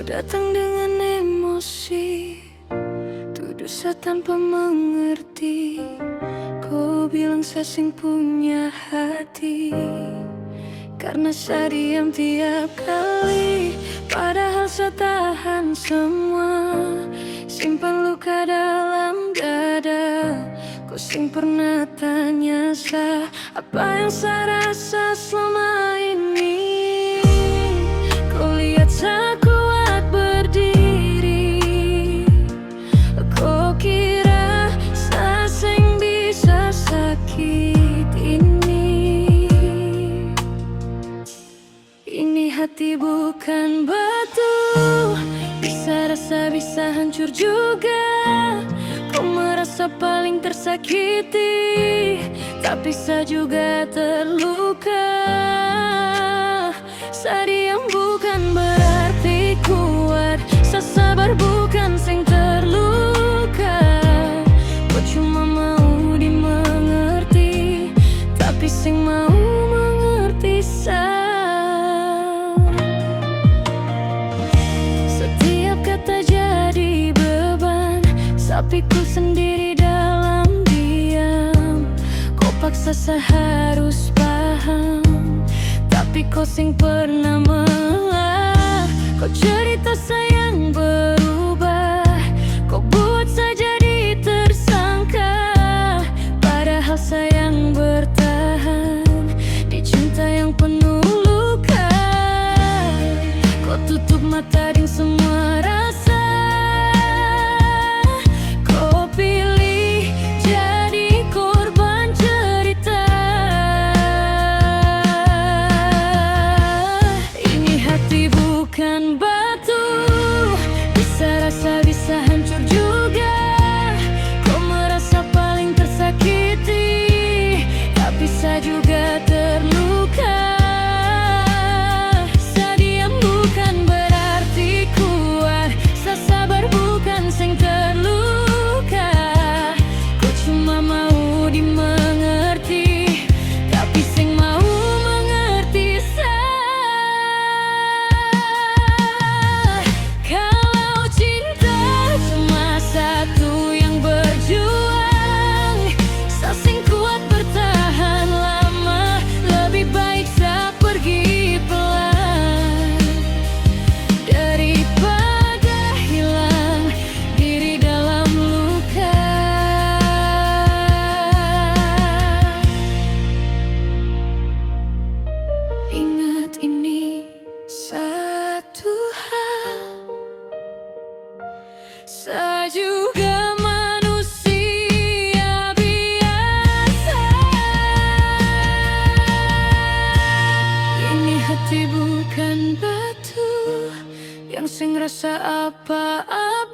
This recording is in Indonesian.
datang dengan emosi, tuduh saya tanpa mengerti. Kau bilang saya sing punya hati, karena saya diam tiap kali. Padahal saya tahan semua, simpan luka dalam dada. Kau sing pernah tanya saya, apa yang saya rasa selama ini. Kau lihat saya kuat berdiri, kau kira saya sing bisa sakit ini. Ini hati bukan batu, bisa rasa bisa hancur juga. Kau merasa paling tersakiti, tapi saya juga terluka. Saya diam bukan berarti kuat, saya sabar bukan sing terluka. Kau cuma mau dimengerti, tapi sing mau mengerti saya. Setiap kata jadi beban, saya pikul sendiri dalam diam. Kau paksa saya harus paham, tapi kau sing pernah mengalah. Kau cerita sayang berubah, kau buat saya jadi tersangka. Padahal sayang bertahan di cinta yang penuh luka. Kau tutup mata dengan semua rasa, kau pilih jadi korban cerita. Ini hati bukan batu, bisa rasa bisa hancur juga. Kau merasa paling tersakiti, tapi saya juga terluka. Saya diam bukan berarti kuat, saya sabar bukan sing terluka. Kau cuma mau dimengerti, tapi sing mau mengerti saya. Kalau cinta cuma satu yang berjuang, saya sing kuat bertahan lama. Lebih baik saya pergi pelan, daripada hilang diri dalam luka. Ingat ini satu hal, saya juga manusia biasa. Ini hati bukan batu yang sing rasa apa-apa.